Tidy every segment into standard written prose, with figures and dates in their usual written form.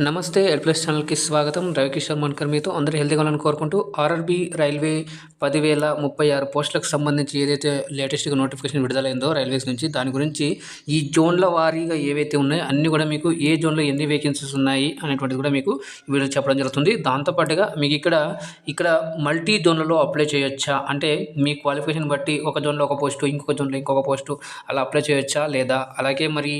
నమస్తే ఎడ్ప్లస్ ఛానల్కి స్వాగతం. రవికిషోర్ మన్కర్ మీతో అందరూ హెల్తీగా ఉండాలని కోరుకుంటూ ఆర్ఆర్బీ రైల్వే 10,036 పోస్టులకు సంబంధించి ఏదైతే లేటెస్ట్గా నోటిఫికేషన్ విడుదలైందో రైల్వేస్ నుంచి దాని గురించి ఈ జోన్ల వారీగా ఏవైతే ఉన్నాయో అన్నీ కూడా మీకు ఏ జోన్లో ఎన్ని వేకెన్సీస్ ఉన్నాయి అనేటువంటిది కూడా మీకు వీడియో చెప్పడం జరుగుతుంది. దాంతోపాటుగా మీకు ఇక్కడ మల్టీ జోన్లలో అప్లై చేయొచ్చా, అంటే మీ క్వాలిఫికేషన్ బట్టి ఒక జోన్లో ఒక పోస్టు, ఇంకొక జోన్లో ఇంకొక పోస్టు అలా అప్లై చేయొచ్చా లేదా, అలాగే మరి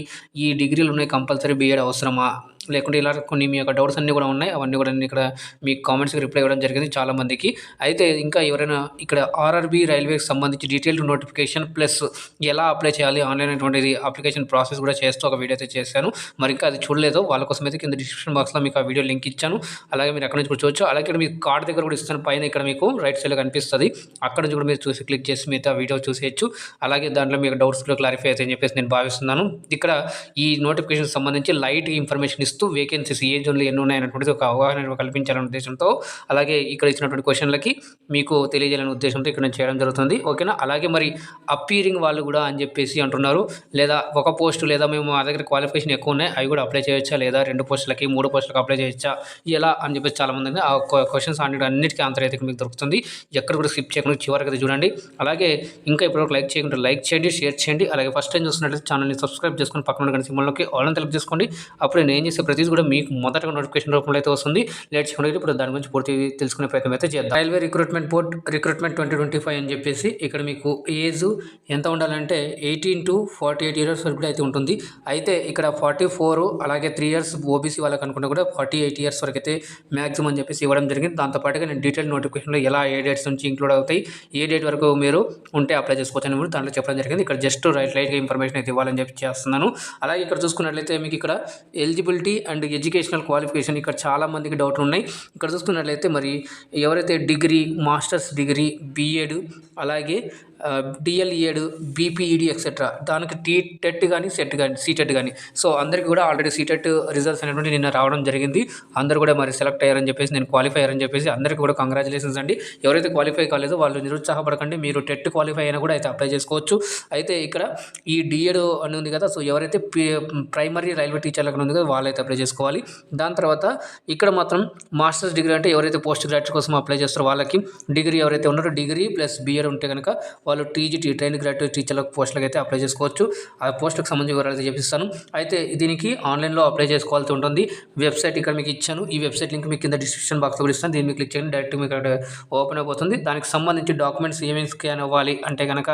ఈ డిగ్రీలు ఉన్నాయి కంపల్సరీ బీఎడ్ అవసరమా, లేకుంటే ఇలా కొన్ని మీ యొక్క డౌట్స్ అన్నీ కూడా ఉన్నాయి. అవన్నీ కూడా నేను ఇక్కడ మీ కామెంట్స్కి రిప్లై ఇవ్వడం జరిగింది చాలామందికి. అయితే ఇంకా ఎవరైనా ఇక్కడ ఆర్ఆర్బీ రైల్వేకి సంబంధించి డీటెయిల్డ్ నోటిఫికేషన్ ప్లస్ ఎలా అప్లై చేయాలి ఆన్లైన్ అనేటువంటిది అప్లికేషన్ ప్రాసెస్ కూడా చేస్తూ ఒక వీడియో అయితే చేశాను. మరి ఇంకా అది చూడలేదో వాళ్ళ కోసం అయితే కింద డిస్క్రిప్షన్ బాక్స్లో మీకు ఆ వీడియో లింక్ ఇచ్చాను. అలాగే మీరు అక్కడ నుంచి కూడా చూడొచ్చు. అలాగే ఇక్కడ మీకు కార్డ్ దగ్గర కూడా ఇస్తాను, పైన ఇక్కడ మీకు రైట్ సైడ్లో కనిపిస్తుంది. అక్కడ నుంచి కూడా మీరు చూసి క్లిక్ చేసి మిగతా వీడియో చూసేయచ్చు. అలాగే దాంట్లో మీకు డౌట్స్ కూడా క్లారిఫై అవుతాయి అని చెప్పేసి నేను భావిస్తున్నాను. ఇక్కడ ఈ నోటిఫికేషన్ సంబంధించి లైట్ ఇన్ఫర్మేషన్ ఇస్తూ వేకెన్సీస్ ఏ జోన్లో ఎన్ని ఉన్నాయనేటువంటిది ఒక అవగాహన కల్పించాలనే ఉద్దేశంతో, అలాగే ఇక్కడ ఇచ్చినటువంటి క్వశ్చన్లకి మీకు తెలియజేయాలనే ఉద్దేశంతో ఇక్కడ నేను చేయడం జరుగుతుంది. ఓకేనా. అలాగే మరి అప్పీరింగ్ వాళ్ళు కూడా అని చెప్పేసి అంటున్నారు, లేదా ఒక పోస్టు లేదా మేము మా దగ్గర క్వాలిఫికేషన్ ఎక్కువ ఉన్నాయి అవి కూడా అప్లై చేయొచ్చా, లేదా 2 పోస్టులకి 3 పోస్టులకు అప్లై చేయొచ్చా, ఎలా అని చెప్పేసి చాలామంది ఆ క్వశ్చన్స్ అన్నిటికీ ఆన్సర్ అయితే మీకు దొరుకుతుంది. ఎక్కడ కూడా స్కిప్ చేయకుండా చివరికి అయితే చూడండి. అలాగే ఇంకా ఇప్పటివరకు లైక్ చేయకుంటే లైక్ చేయండి, షేర్ చేయండి. అలాగే ఫస్ట్ టైం చూస్తున్నట్లయితే ఛానల్ని సబ్స్క్రైబ్ చేసుకొని పక్కన ఉన్న సింబల్లోకి ఆల్ తెలుపు చేసుకోండి. అప్పుడు నేను చేసే ప్రతిదీ కూడా మీకు మొదటగా నోటిఫికేషన్ రూపంలో అయితే వస్తుంది. లేట్ చేయకుండా ఇప్పుడు దాని గురించి పూర్తి తెలుసుకునే ప్రయత్నం అయితే చేద్దాం. రైల్వే రిక్రూట్మెంట్ బోర్డ్ రిక్రూట్మెంట్ 2025 అని చెప్పేసి ఇక్కడ మీకు ఏజ్ ఎంత ఉండాలంటే 18 to 48 ఇయర్స్ వరకు కూడా అయితే ఉంటుంది. అయితే ఇక్కడ 44 అలాగే 3 years ఓబీసీ వాళ్ళకి అనుకుంటే కూడా 48 years వరకు అయితే మ్యాక్సిమం అని చెప్పేసి ఇవ్వడం జరిగింది. దాంతోపాటుగా నేను డీటెయిల్ నోటిఫికేషన్లో ఎలా ఏ డేట్స్ నుంచి ఇంక్లూడ్ అవుతాయి, ఏ డేట్ వరకు మీరు ఉంటే అప్లై చేసుకోవచ్చు అని కూడా దాంట్లో చెప్పడం జరిగింది. ఇక్కడ జస్ట్ లైట్గా ఇన్ఫర్మేషన్ అయితే ఇవ్వాలని చెప్పి చేస్తున్నాను. అలాగే ఇక్కడ చూసుకున్నట్లయితే మీకు ఇక్కడ ఎలిజిబిలిటీ అండ్ ఎడ్యుకేషనల్ క్వాలిఫికేషన్ ఇక్కడ చాలా మందికి డౌట్లు ఉన్నాయి. ఇక్కడ చూసుకున్నట్లయితే మరి ఎవరైతే డిగ్రీ, మాస్టర్స్ డిగ్రీ, బీఎడ్, అలాగే డిఎల్ఈఎడ్, బీపీఈడి ఎక్సెట్రా దానికి టెట్ కానీ సెట్ కానీ సీటెట్ కానీ, సో అందరికీ కూడా ఆల్రెడీ సీటెట్ రిజల్ట్స్ అనేటువంటి నిన్న రావడం జరిగింది. అందరూ కూడా మరి సెలెక్ట్ అయ్యారని చెప్పేసి, నేను క్వాలిఫై అయ్యారని చెప్పేసి అందరికీ కూడా కంగ్రాచులేషన్స్ అండి. ఎవరైతే క్వాలిఫై కాలేదో వాళ్ళు నిరుత్సాహపడకండి, మీరు టెట్ క్వాలిఫై అయినా కూడా అయితే అప్లై చేసుకోవచ్చు. అయితే ఇక్కడ ఈ డిఎడ్ అని ఉంది కదా, సో ఎవరైతే ప్రైమరీ రైల్వే టీచర్లకు ఉంది కదా వాళ్ళైతే అప్లై చేసుకోవాలి. దాని తర్వాత ఇక్కడ మాత్రం మాస్టర్స్ డిగ్రీ అంటే ఎవరైతే పోస్ట్ గ్రాడ్యుయేట్ కోసం అప్లై చేస్తారో వాళ్ళకి, డిగ్రీ ఎవరైతే ఉన్నారో డిగ్రీ ప్లస్ బీఎడ్ ఉంటే కనుక వాళ్ళు టీజీటీ ట్రైన్ గ్రాడ్యుయేట్ టీచర్ల పోస్టులకు అయితే అప్లై చేసుకోవచ్చు. ఆ పోస్టులకు సంబంధించి వివరాలు అయితే చూపిస్తాను. అయితే దీనికి ఆన్లైన్లో అప్లై చేసుకోవాల్సి ఉంటుంది. వెబ్సైట్ ఇక్కడ మీకు ఇచ్చాను. ఈ వెబ్సైట్ లింక్ మీకు కింద డిస్క్రిప్షన్ బాక్స్లో కూడా ఇస్తాను. దీన్ని మీకు క్లిక్ చేయండి, డైరెక్ట్ మీకు అక్కడ ఓపెన్ అయిపోతుంది. దానికి సంబంధించి డాక్యుమెంట్స్ ఏమేమి స్కాన్ అవ్వాలి అంటే కనుక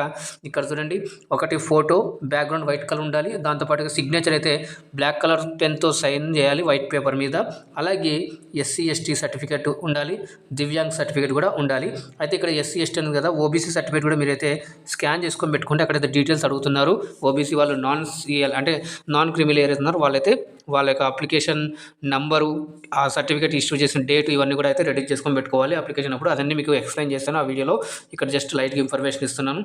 ఇక్కడ చూడండి, ఒకటి ఫోటో, బ్యాక్గ్రౌండ్ వైట్ కలర్ ఉండాలి. దాంతోపాటుగా సిగ్నేచర్ అయితే బ్లాక్ కలర్ పెన్తో సైన్ చేయాలి వైట్ పేపర్ మీద. అలాగే ఎస్సీ ఎస్టీ సర్టిఫికేట్ ఉండాలి, దివ్యాంగ్ సర్టిఫికేట్ కూడా ఉండాలి. అయితే ఇక్కడ ఎస్సీ ఎస్టీ ఉంది కదా, ఓబీసీ సర్టిఫికేట్ కూడా మీరైతే స్కాన్ చేసుకొని పెట్టుకుంటే అక్కడైతే డీటెయిల్స్ అడుగుతున్నారు. ఓబీసీ వాళ్ళు నాన్ సిఎల్ అంటే నాన్ క్రిమినల్ ఏరియా ఉన్నారు వాళ్ళైతే వాళ్ళ యొక్క అప్లికేషన్ నంబరు, ఆ సర్టిఫికేట్ ఇష్యూ చేసిన డేట్ ఇవన్నీ కూడా అయితే రెడీ చేసుకొని పెట్టుకోవాలి అప్లికేషన్ అప్పుడు. అదన్నీ మీకు ఎక్స్ప్లెయిన్ చేస్తాను ఆ వీడియోలో. ఇక్కడ జస్ట్ లైట్గా ఇన్ఫర్మేషన్ ఇస్తున్నాను.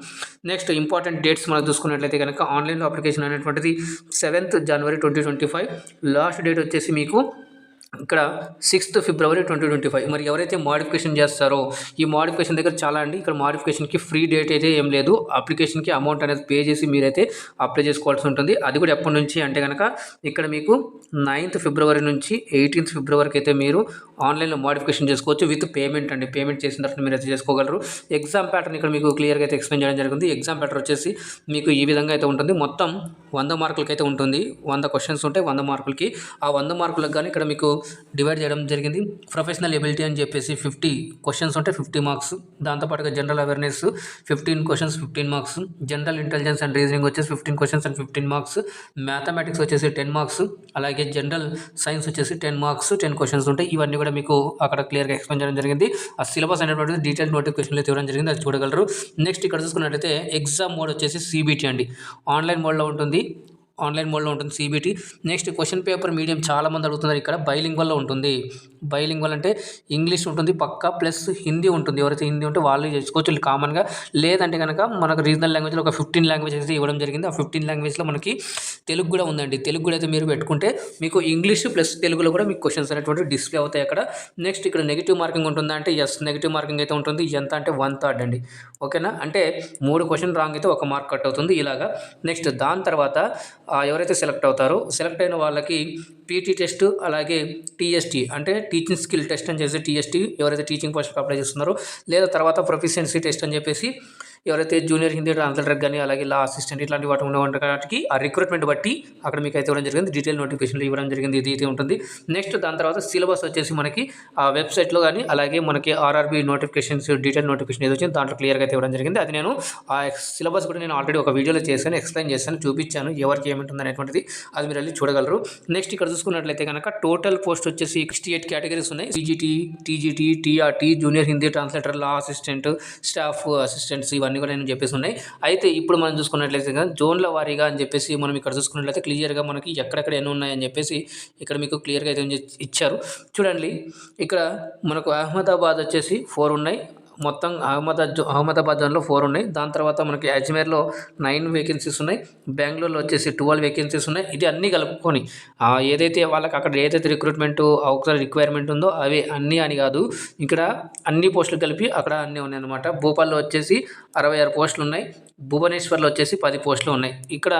నెక్స్ట్ ఇంపార్టెంట్ డేట్స్ మనం చూసుకున్నట్లయితే కనుక ఆన్లైన్లో అప్లికేషన్ అనేటువంటిది 7th January 2025. లాస్ట్ డేట్ వచ్చేసి మీకు ఇక్కడ 6th February 2025. మరి ఎవరైతే మోడిఫికేషన్ చేస్తారో ఈ మోడిఫికేషన్ దగ్గర చాలా అండి, ఇక్కడ మోడిఫికేషన్కి ఫ్రీ డేట్ అయితే ఏం లేదు. అప్లికేషన్కి అమౌంట్ అనేది పే చేసి మీరైతే అప్లై చేసుకోవాల్సి ఉంటుంది. అది కూడా ఎప్పటి నుంచి అంటే కనుక ఇక్కడ మీకు 9th February నుంచి 18th February అయితే మీరు ఆన్లైన్లో మోడిఫికేషన్ చేసుకోవచ్చు విత్ పేమెంట్ అండి. పేమెంట్ చేసిన తర్వాత మీరు అయితే చేసుకోగలరు. ఎగ్జామ్ ప్యాటర్న్ ఇక్కడ మీకు క్లియర్గా అయితే ఎక్స్ప్లెయిన్ చేయడం జరిగింది. ఎగ్జామ్ ప్యాటర్న్ వచ్చేసి మీకు ఈ విధంగా అయితే ఉంటుంది. మొత్తం 100 మార్కులకి అయితే ఉంటుంది. 100 క్వశ్చన్స్ ఉంటాయి 100 మార్కులకి. ఆ 100 మార్కులకు కానీ ఇక్కడ మీకు డివైడ్ చేయడం జరిగింది. ప్రొఫెషనల్ ఎబిలిటీ అని చెప్పేసి 50 క్వశ్చన్స్ ఉంటే 50 మార్క్స్. దాంతోపాటుగా general awareness 15 questions 15 marks. General intelligence and reasoning వచ్చేసి 15 క్వశ్చన్స్ అండ్ 15 మార్క్స్. మ్యాథమెటిక్స్ వచ్చేసి 10 మార్క్స్. అలాగే జనరల్ సైన్స్ వచ్చేసి 10 మార్క్స్ 10 క్వశ్చన్స్ ఉంటాయి. ఇవన్నీ కూడా మీకు అక్కడ క్లియర్గా ఎక్స్ప్లెయిన్ చేయడం జరిగింది. ఆ సిలబస్ అనేటువంటిది డీటెయిల్ నోటిఫికేషన్లో ఇవ్వడం జరిగింది, అది చూడగలరు. నెక్స్ట్ ఇక్కడ చూసుకున్నట్లయితే ఎగ్జామ్ మోడ్ వచ్చేసి సిబిటీ అండి. ఆన్లైన్ మోడ్లో ఉంటుంది CBT. Next question paper medium చాలామంది అడుగుతున్నారు. ఇక్కడ బైలింగ్వల్లో ఉంటుంది. బైలింగ్వల్ అంటే ఇంగ్లీష్ ఉంటుంది పక్కా ప్లస్ హిందీ ఉంటుంది. ఎవరైతే హిందీ ఉంటే వాళ్ళు చేసుకోవచ్చు కామన్గా. లేదంటే కనుక మనకు రీజనల్ లాంగ్వేజ్లో ఒక 15 లాంగ్వేజెస్ అయితే ఇవ్వడం జరిగింది. ఆ 15 లాంగ్వేజ్లో మనకి తెలుగు కూడా ఉందండి. తెలుగు కూడా అయితే మీరు పెట్టుకుంటే మీకు ఇంగ్లీష్ ప్లస్ తెలుగులో కూడా మీకు క్వశ్చన్స్ అనేటువంటి డిస్ప్లే అవుతాయి అక్కడ. నెక్స్ట్ ఇక్కడ నెగిటివ్ మార్కింగ్ ఉంటుందా అంటే ఎస్, నెగిటివ్ మార్కింగ్ అయితే ఉంటుంది. ఎంత అంటే 1/3 అండి. ఓకేనా, అంటే 3 క్వశ్చన్ రాంగ్ అయితే 1 మార్క్ కట్ అవుతుంది ఇలాగా. నెక్స్ట్ దాని తర్వాత ఎవరైతే సెలెక్ట్ అవుతారో సెలెక్ట్ అయిన వాళ్ళకి పీటీ టెస్ట్ అలాగే టీఎస్టీ అంటే టీచింగ్ స్కిల్ టెస్ట్ అని చేసి టీఎస్టీ ఎవరైతే టీచింగ్ పోస్ట్కి అప్లై చేస్తున్నారో, లేదా తర్వాత ప్రొఫిషియన్సీ టెస్ట్ అని చెప్పేసి ఎవరైతే జూనియర్ హిందీ ట్రాన్స్లేటర్ కానీ అలాగే లా అసిస్టెంట్ ఇట్లాంటి వాటి ఉన్న వాటికి ఆ రిక్రూట్మెంట్ బట్టి అక్కడ మీకు అయితే ఇవ్వడం జరిగింది, డీటెయిల్ నోటిఫికేషన్లు ఇవ్వడం జరిగింది. ఇది అయితే ఉంటుంది. నెక్స్ట్ దాని తర్వాత సిలబస్ వచ్చేసి మనకి ఆ వెబ్సైట్లో కానీ అలాగే మనకి ఆర్ఆర్బీ నోటిఫికేషన్స్ డీటెయిల్ నోటిఫికేషన్ ఏది వచ్చింది దాంట్లో క్లియర్గా అయితే ఇవ్వడం జరిగింది. అది నేను ఆ సిలబస్ కూడా నేను ఆల్రెడీ ఒక వీడియోలో చేశాను, ఎక్స్ప్లెయిన్ చేశాను, చూపించాను ఎవరికి ఏమిటి అనేటువంటిది. అది మీరు వెళ్ళి చూడగలరు. నెక్స్ట్ ఇక్కడ చూసుకున్నట్లయితే కనుక టోటల్ పోస్ట్ వచ్చేసి 68 కేటగిరీస్ ఉన్నాయి. PGT, TGT, TRT, junior Hindi translator, లా అసిస్టెంట్, స్టాఫ్ అసిస్టెంట్స్ ఇవన్నీ కూడా నేను చెప్పేసి ఉన్నాయి. అయితే ఇప్పుడు మనం చూసుకున్నట్లయితే జోన్ల వారీగా అని చెప్పేసి మనం ఇక్కడ చూసుకున్నట్లయితే క్లియర్గా మనకి ఎక్కడెక్కడ ఎన్ని ఉన్నాయని చెప్పేసి ఇక్కడ మీకు క్లియర్గా అయితే ఇచ్చారు. చూడండి, ఇక్కడ మనకు అహ్మదాబాద్ వచ్చేసి 4 ఉన్నాయి. మొత్తం అహ్మదాబాద్ జోన్లో 4 ఉన్నాయి. దాని తర్వాత మనకి అజ్మేర్లో 9 వేకెన్సీస్ ఉన్నాయి. బెంగళూరులో వచ్చేసి 12 వేకెన్సీస్ ఉన్నాయి. ఇది అన్నీ కలుపుకొని ఏదైతే వాళ్ళకి అక్కడ ఏదైతే రిక్రూట్మెంట్ అవసరం రిక్వైర్మెంట్ ఉందో అవి అన్నీ అని కాదు, ఇక్కడ అన్ని పోస్టులు కలిపి అక్కడ అన్నీ ఉన్నాయి అనమాట. భోపాల్లో వచ్చేసి 66 పోస్టులు ఉన్నాయి. భువనేశ్వర్లో వచ్చేసి 10 పోస్టులు ఉన్నాయి. ఇక్కడ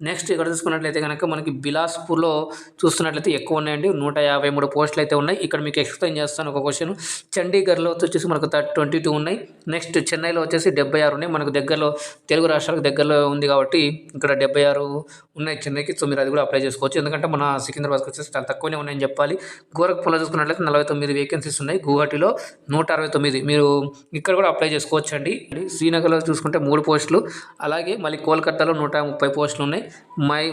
నెక్స్ట్ ఇక్కడ చూసుకున్నట్లయితే కనుక మనకి బిలాస్పూర్లో చూస్తున్నట్లయితే ఎక్కువ ఉన్నాయండి, 153 పోస్టులు అయితే ఉన్నాయి. ఇక్కడ మీకు ఎక్స్ప్లెయిన్ చేస్తాను ఒక క్వశ్చన్. చండీగఢ్లో వచ్చేసి మనకు 22 ఉన్నాయి. నెక్స్ట్ చెన్నైలో వచ్చేసి 76 ఉన్నాయి. మనకు దగ్గరలో తెలుగు రాష్ట్రాలకు దగ్గరలో ఉంది కాబట్టి ఇక్కడ 76 ఉన్నాయి చెన్నైకి. సో మీరు అది కూడా అప్లై చేసుకోవచ్చు, ఎందుకంటే మన సికింద్రాబాద్కి వచ్చేసి చాలా తక్కువనే ఉన్నాయని చెప్పాలి. గోరఖ్పూర్లో చూసుకున్నట్లయితే 49 వేకెన్సీస్ ఉన్నాయి. గువాహటిలో 169. మీరు ఇక్కడ కూడా అప్లై చేసుకోవచ్చు అండి. శ్రీనగర్లో చూసుకుంటే 3 పోస్టులు, అలాగే మళ్ళీ కోల్కతాలో 130 పోస్టులు ఉన్నాయి.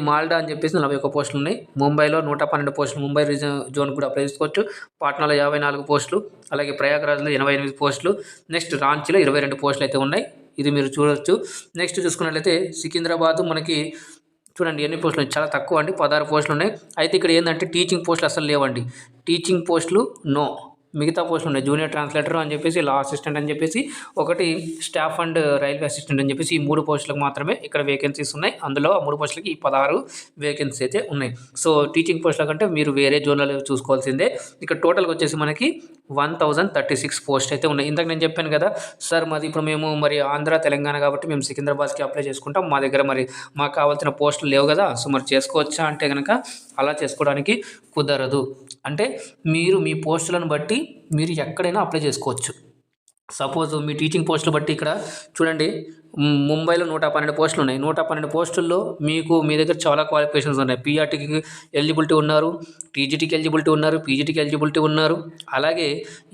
మాల్డా అని చెప్పేసి 41 పోస్టులు ఉన్నాయి. ముంబైలో 112 పోస్టులు, ముంబై రీజన్ జోన్ కూడా అప్లై చేసుకోవచ్చు. పాట్నాలో 54 పోస్టులు, అలాగే ప్రయాగ్రాజ్లో 88 పోస్టులు, నెక్స్ట్ రాంచీలో 22 పోస్టులు అయితే ఉన్నాయి. ఇది మీరు చూడవచ్చు. నెక్స్ట్ చూసుకున్నట్లయితే సికింద్రాబాద్ మనకి చూడండి ఎన్ని పోస్టులు చాలా తక్కువ అండి, 16 పోస్టులు ఉన్నాయి. అయితే ఇక్కడ ఏంటంటే టీచింగ్ పోస్టులు అసలు లేవండి. టీచింగ్ పోస్టులు నో, మిగతా పోస్టులు ఉన్నాయి. జూనియర్ ట్రాన్స్లేటర్ అని చెప్పేసి, లా అసిస్టెంట్ అని చెప్పేసి, ఒకటి స్టాఫ్ అండ్ రైల్వే అసిస్టెంట్ అని చెప్పేసి ఈ 3 పోస్టులకు మాత్రమే ఇక్కడ వేకెన్సీస్ ఉన్నాయి. అందులో ఆ 3 పోస్టులకి ఈ 16 వేకెన్సీ అయితే ఉన్నాయి. సో టీచింగ్ పోస్టుల కంటే మీరు వేరే జోన్లలో చూసుకోవాల్సిందే. ఇక్కడ టోటల్గా వచ్చేసి మనకి 1036 పోస్ట్ అయితే ఉన్నాయి. ఇందాక నేను చెప్పాను కదా సార్, మాది ఇప్పుడు మేము మరి ఆంధ్ర తెలంగాణ కాబట్టి మేము సికింద్రాబాద్కి అప్లై చేసుకుంటాం, మా దగ్గర మరి మాకు కావాల్సిన పోస్టులు లేవు కదా, సో మరి చేసుకోవచ్చా అంటే కనుక అలా చేసుకోవడానికి కుదరదు. అంటే మీరు మీ పోస్టులను బట్టి మీరు ఎక్కడైనా అప్లై చేసుకోవచ్చు. సపోజ్ మీ టీచింగ్ పోస్టులు బట్టి ఇక్కడ చూడండి, ముంబైలో 112 పోస్టులు ఉన్నాయి. 112 పోస్టుల్లో మీకు మీ దగ్గర చాలా క్వాలిఫికేషన్స్ ఉన్నాయి. పీఆర్టీకి ఎలిజిబిలిటీ ఉన్నారు, టీజీటీకి ఎలిజిబిలిటీ ఉన్నారు, పీజీటీకి ఎలిజిబిలిటీ ఉన్నారు. అలాగే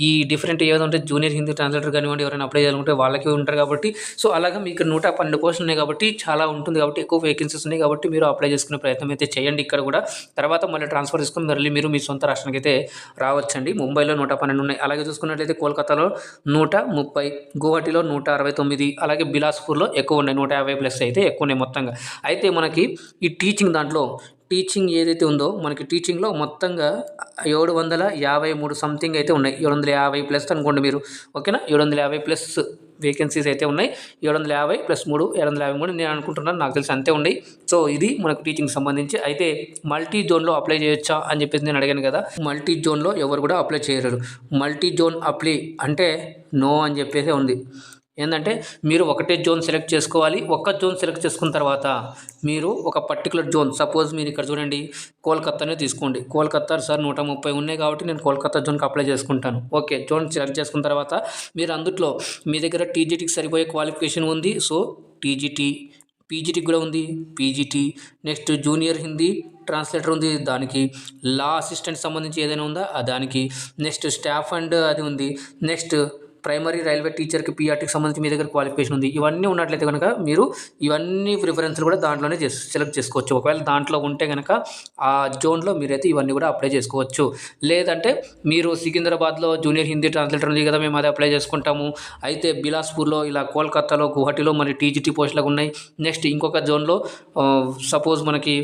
ఈ డిఫరెంట్ ఏదంటే జూనియర్ హిందీ ట్రాన్స్లేటర్ కానివ్వండి, ఎవరైనా అప్లై చేయాలనుకుంటే వాళ్ళకి ఉంటారు కాబట్టి, సో అలాగా మీకు 112 పోస్టులు ఉన్నాయి కాబట్టి చాలా ఉంటుంది కాబట్టి ఎక్కువ వేకెన్సీస్ ఉన్నాయి కాబట్టి మీరు అప్లై చేసుకునే ప్రయత్నం అయితే చేయండి ఇక్కడ కూడా. తర్వాత మళ్ళీ ట్రాన్స్ఫర్ చేసుకుని మళ్ళీ మీరు మీ సొంత రాష్ట్రానికి అయితే రావచ్చండి. ముంబైలో 112 ఉన్నాయి. అలాగే చూసుకున్నట్లయితే కోల్కతాలో 130, గువాహటిలో 169, అలాగే బిలాస్పూర్లో ఎక్కువ ఉన్నాయి, 150+ అయితే ఎక్కువ ఉన్నాయి మొత్తంగా. అయితే మనకి ఈ టీచింగ్ ఏదైతే ఉందో మనకి టీచింగ్లో మొత్తంగా 753 సంథింగ్ అయితే ఉన్నాయి. 750+ అనుకోండి మీరు, ఓకేనా. 750+ వేకెన్సీస్ అయితే ఉన్నాయి. 750 + 3 753 నేను అనుకుంటున్నాను, నాకు తెలిసి అంతే ఉన్నాయి. సో ఇది మనకు టీచింగ్ సంబంధించి. అయితే మల్టీ జోన్లో అప్లై చేయొచ్చా అని చెప్పేసి నేను అడిగాను కదా, మల్టీ జోన్లో ఎవరు కూడా అప్లై చేయలేరు. మల్టీ జోన్ అప్లై అంటే నో అని చెప్పేసి ఉంది. ఏంటంటే మీరు ఒకటే జోన్ సెలెక్ట్ చేసుకోవాలి. ఒక్క జోన్ సెలెక్ట్ చేసుకున్న తర్వాత మీరు ఒక పర్టికులర్ జోన్, సపోజ్ మీరు ఇక్కడ చూడండి కోల్కతానే తీసుకోండి. కోల్కతా సార్ 130 ఉన్నాయి కాబట్టి నేను కోల్కతా జోన్కి అప్లై చేసుకుంటాను. ఓకే, జోన్ సెలెక్ట్ చేసుకున్న తర్వాత మీరు అందుట్లో మీ దగ్గర టీజీటీకి సరిపోయే క్వాలిఫికేషన్ ఉంది, సో టీజీటీ, పీజీటీకి కూడా ఉంది PGT, next junior Hindi translator ఉంది దానికి, లా అసిస్టెంట్ సంబంధించి ఏదైనా ఉందా దానికి, నెక్స్ట్ స్టాఫ్ అండ్ అది ఉంది, నెక్స్ట్ ప్రైమరీ రైల్వే టీచర్కి పీఆర్టీకి సంబంధించి మీ దగ్గర క్వాలిఫికేషన్ ఉంది. ఇవన్నీ ఉన్నట్లయితే కనుక మీరు ఇవన్నీ ప్రిఫరెన్స్లు కూడా దాంట్లోనే సెలెక్ట్ చేసుకోవచ్చు. ఒకవేళ దాంట్లో ఉంటే కనుక ఆ జోన్లో మీరైతే ఇవన్నీ కూడా అప్లై చేసుకోవచ్చు. లేదంటే మీరు సికింద్రాబాద్లో జూనియర్ హిందీ ట్రాన్స్లేటర్ ఉంది కదా, మేము అది అప్లై చేసుకుంటాము. అయితే బిలాస్పూర్లో, ఇలా కోల్కతాలో, గువాహటిలో మరి టీజీటీ పోస్టులకు ఉన్నాయి. నెక్స్ట్ ఇంకొక జోన్లో సపోజ్ మనకి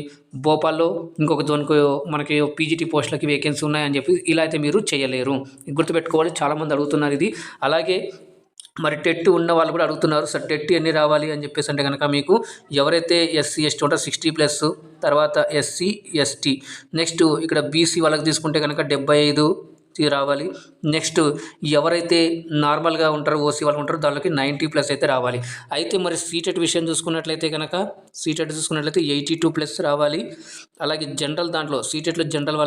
భోపాల్లో ఇంకొక జోన్కు మనకి పీజీటీ పోస్టులకి వేకెన్సీ ఉన్నాయని చెప్పి ఇలా అయితే మీరు చేయలేరు. గుర్తుపెట్టుకోవాలి, చాలామంది అడుగుతున్నారు ఇది. అలాగే మరి టెట్ ఉన్న వాళ్ళు కూడా అడుగుతున్నారు సార్ టెట్ ఎన్ని రావాలి అని చెప్పేసి అంటే కనుక మీకు ఎవరైతే ఎస్సీ ఎస్టీ ఉంటారో 60+, తర్వాత ఎస్సీ ఎస్టీ, నెక్స్ట్ ఇక్కడ బీసీ వాళ్ళకి తీసుకుంటే కనుక 75, రావాలి. నెక్స్ట్ ఎవరైతే నార్మల్గా ఉంటారో ఓసీ వాళ్ళు ఉంటారో దానికి 90+ అయితే రావాలి. అయితే మరి సీటెట్ విషయం చూసుకున్నట్లయితే కనుక సీటెట్ చూసుకున్నట్లయితే 82+ రావాలి. అలాగే జనరల్ దాంట్లో సీటెట్లో జనరల్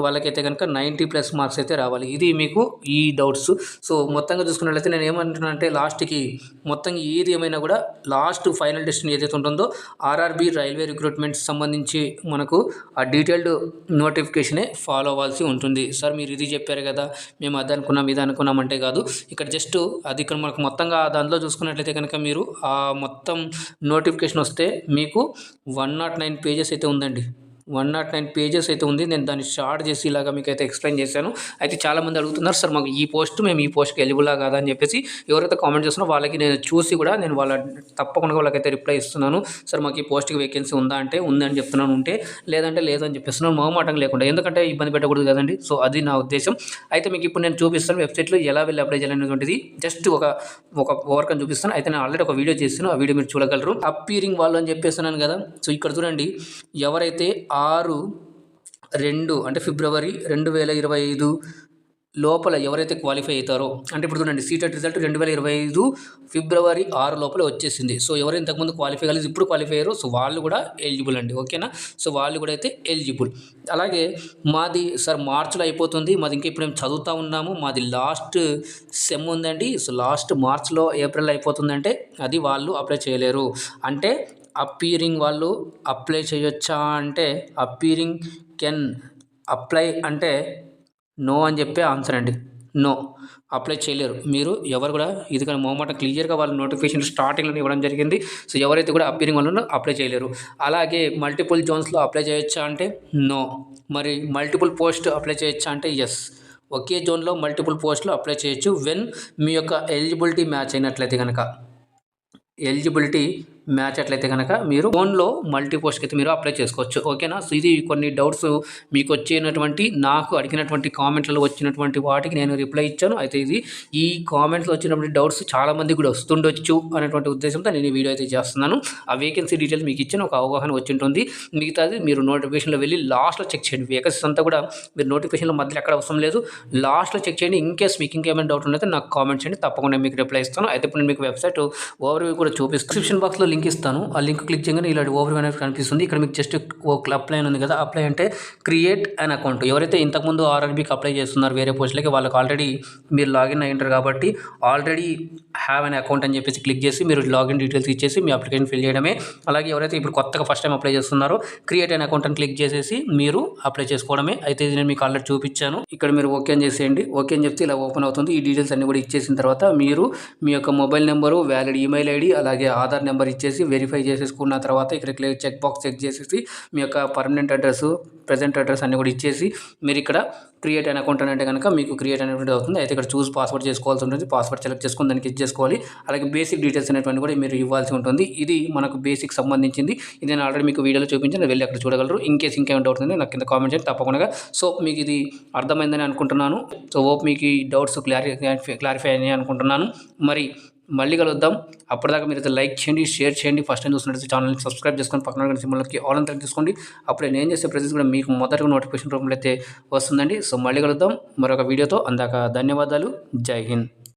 వాళ్ళకైతే కనుక 90+ మార్క్స్ అయితే రావాలి. ఇది మీకు ఈ డౌట్స్. సో మొత్తంగా చూసుకున్నట్లయితే నేను ఏమంటున్నాను అంటే లాస్ట్కి మొత్తం ఏది ఏమైనా కూడా లాస్ట్ ఫైనల్ డెస్టినేషన్ ఏదైతే ఉంటుందో ఆర్ఆర్బీ రైల్వే రిక్రూట్మెంట్ సంబంధించి మనకు ఆ డీటెయిల్డ్ నోటిఫికేషనే ఫాలో అవ్వాల్సి ఉంటుంది. సార్ మీరు ఇది చెప్పారు కదా, మేము అది అనుకున్నాం ఇది అనుకున్నాం అంటే కాదు. ఇక్కడ జస్ట్ అది ఇక్కడ మనకు మొత్తంగా దాంట్లో చూసుకున్నట్లయితే కనుక మీరు ఆ మొత్తం నోటిఫికేషన్ వస్తే మీకు 109 పేజెస్ అయితే ఉందండి. 109 పేజెస్ అయితే ఉంది. నేను దాన్ని షార్ట్ చేసి ఇలాగా మీకు అయితే ఎక్స్ప్లెయిన్ చేశాను. అయితే చాలామంది అడుగుతున్నారు, సార్ మాకు మేము ఈ పోస్ట్కి ఎలిబుల్లా కాదా అని చెప్పేసి ఎవరైతే కామెంట్ చేస్తున్నారో వాళ్ళకి నేను చూసి కూడా నేను తప్పకుండా వాళ్ళకైతే రిప్లై ఇస్తున్నాను. సార్ మాకు ఈ పోస్ట్కి వేకెన్సీ ఉందా అంటే ఉందని చెప్తున్నాను, ఉంటే లేదంటే లేదని చెప్పేస్తున్నాను, మొహమాటం లేకుండా. ఎందుకంటే ఇబ్బంది పెట్టకూడదు కదండి. సో అది నా ఉద్దేశం. అయితే మీకు ఇప్పుడు నేను చూపిస్తాను వెబ్సైట్లో ఎలా వెళ్ళి అప్లై చేయాలనేటువంటిది జస్ట్ ఒక ఓవర్కని చూపిస్తాను. అయితే నేను ఆల్రెడీ ఒక వీడియో చేస్తాను, ఆ వీడియో మీరు చూడగలరు. అప్పీరింగ్ వాళ్ళు అని చెప్పేస్తున్నాను కదా. సో ఇక్కడ చూడండి, ఎవరైతే 6/2 అంటే ఫిబ్రవరి 2025 లోపల ఎవరైతే క్వాలిఫై అవుతారో, అంటే ఇప్పుడు చూడండి సీటెట్ రిజల్ట్ 2025 ఫిబ్రవరి 6 లోపల వచ్చేసింది. సో ఎవరు ఇంతకుముందు క్వాలిఫై కాలేదు ఇప్పుడు క్వాలిఫై అయ్యారో సో వాళ్ళు కూడా ఎలిజిబుల్ అండి. ఓకేనా. సో వాళ్ళు కూడా అయితే ఎలిజిబుల్. అలాగే మాది సార్ మార్చిలో అయిపోతుంది, మాది ఇంకా ఇప్పుడు మేము చదువుతూ ఉన్నాము, మాది లాస్ట్ సెమ్ ఉందండి. సో లాస్ట్ మార్చ్లో ఏప్రిల్ అయిపోతుందంటే అది వాళ్ళు అప్లై చేయలేరు. అంటే అప్పీరింగ్ వాళ్ళు అప్లై చేయొచ్చా అంటే అప్పీరింగ్ కెన్ అప్లై అంటే నో అని చెప్పే ఆన్సర్ అండి. నో, అప్లై చేయలేరు. మీరు ఎవరు కూడా ఇది కానీ మొహమాట క్లియర్గా వాళ్ళ నోటిఫికేషన్ స్టార్టింగ్లో ఇవ్వడం జరిగింది. సో ఎవరైతే కూడా అప్పీరింగ్ వాళ్ళు అప్లై చేయలేరు. అలాగే మల్టిపుల్ జోన్స్లో అప్లై చేయొచ్చా అంటే నో. మరి మల్టిపుల్ పోస్ట్ అప్లై చేయొచ్చా అంటే ఎస్. ఒకే జోన్లో మల్టిపుల్ పోస్టులు అప్లై చేయొచ్చు వెన్ మీ యొక్క ఎలిజిబిలిటీ మ్యాచ్ అయినట్లయితే కనుక. అట్లయితే కనుక మీరు ఫోన్లో మల్టీ పోస్ట్కి అయితే మీరు అప్లై చేసుకోవచ్చు. ఓకేనా. సో ఇది కొన్ని డౌట్స్ మీకు వచ్చినటువంటి నాకు అడిగినటువంటి కామెంట్లలో వచ్చినటువంటి వాటికి నేను రిప్లై ఇచ్చాను. అయితే ఇది ఈ కామెంట్స్లో వచ్చినటువంటి డౌట్స్ చాలామంది కూడా వస్తుండొచ్చు అనేటువంటి ఉద్దేశంతో నేను ఈ వీడియో అయితే చేస్తున్నాను. ఆ వేకెన్సీ డీటెయిల్స్ మీకు ఇచ్చిన ఒక అవగాహన వచ్చి ఉంటుంది. మిగతాది మీరు నోటిఫికేషన్లో వెళ్ళి లాస్ట్లో చెక్ చేయండి. వేకెన్సీస్ అంతా కూడా మీరు నోటిఫికేషన్లో మధ్యలో ఎక్కడ అవసరం లేదు, లాస్ట్లో చెక్ చేయండి. ఇన్కేస్ మీకు ఇంకేమైనా డౌట్ ఉంటే నాకు కామెంట్ చేయండి, తప్పకుండా మీకు రిప్లై ఇస్తాను. అయితే ఇప్పుడు నేను మీకు వెబ్సైట్ ఓవర్వ్యూ కూడా చూపిస్తాను. డిస్క్రిప్షన్ బాక్స్లో లింక్ ఇస్తాను. ఆ లింక్ క్లిక్ చేయగానే ఇలాంటి ఓవర్వ్యూ అనేది కనిపిస్తుంది. ఇక్కడ మీకు జస్ట్ అప్లై ఉంది కదా, అప్లై అంటే క్రియేట్ అన్ అకౌంట్. ఎవరైతే ఇంతకుముందు ఆర్ఆర్బీకి అప్లై చేస్తున్నారు వేరే పోస్టులకి వాళ్ళకి ఆల్రెడీ మీరు లాగిన్ అయ్యింటారు కాబట్టి ఆల్రెడీ హ్యావ్ అన్ అకౌంట్ అని చెప్పేసి క్లిక్ చేసి మీరు లాగిన్ డీటెయిల్స్ ఇచ్చేసి మీ అప్లికేషన్ ఫిల్ చేయడమే. అలాగే ఎవరైతే ఇప్పుడు కొత్తగా ఫస్ట్ టైం అప్లై చేస్తున్నారో క్రియేట్ అన్ అకౌంట్ అని క్లిక్ చేసేసి మీరు అప్లై చేసుకోవడమే. అయితే ఇది నేను మీకు ఆల్రెడీ చూపించాను. ఇక్కడ మీరు ఓకే అని చేసేయండి. ఓకే అని చెప్తే ఇలా ఓపెన్ అవుతుంది. ఈ డీటెయిల్స్ అన్ని కూడా ఇచ్చేసిన తర్వాత మీరు మీ యొక్క mobile number, valid email ID, అలాగే ఆధార్ నెంబర్ ఇచ్చేసి వెరిఫై చేసేసుకున్న తర్వాత ఇక్కడ చెక్ బాక్స్ చెక్ చేసేసి మీ యొక్క పర్మనెంట్ అడ్రస్, ప్రెజెంట్ అడ్రస్ అన్ని కూడా ఇచ్చేసి మీరు ఇక్కడ క్రియేట్ అయిన అకౌంట్ అంటే కనుక మీకు క్రియేట్ అనేటువంటి అవుతుంది. అయితే ఇక్కడ చూస్ పాస్వర్డ్ చేసుకోవాల్సి ఉంటుంది. పాస్వర్డ్ సెలెక్ట్ చేసుకుని దానికి ఇచ్చేసుకోవాలి. అలాగే బేసిక్ డీటెయిల్స్ అనేటువంటి కూడా మీరు ఇవ్వాల్సి ఉంటుంది. ఇది మనకు బేసిక్ సంబంధించింది. ఇది నేను ఆల్రెడీ మీకు వీడియోలో చూపించాను, వెళ్ళి అక్కడ చూడగలరు. ఇన్కేస్ ఇంకేమైనా డౌట్ ఉంది నాకు కింద కామెంట్ చేయండి తప్పకుండా. సో మీకు ఇది అర్థమైందని అనుకుంటున్నాను. సో మీకు ఈ డౌట్స్ క్లారిఫై అయినాయి అనుకుంటున్నాను. మరి మళ్ళీ కలుద్దాం. అప్పటిదాకా మీరు అయితే లైక్ చేయండి, షేర్ చేయండి. ఫస్ట్ టైం చూస్తున్నట్టు ఛానల్ని సబ్స్క్రైబ్ చేసుకొని పక్కన సింబల్కి ఆల్ అని తీసుకోండి. అప్పుడే నేను చేసే ప్రతిదీ కూడా మీకు మొదటగా నోటిఫికేషన్ రూపంలో అయితే వస్తుందండి. సో మళ్ళీ కలుద్దాం మరొక వీడియోతో. అందాక ధన్యవాదాలు. జై హింద్.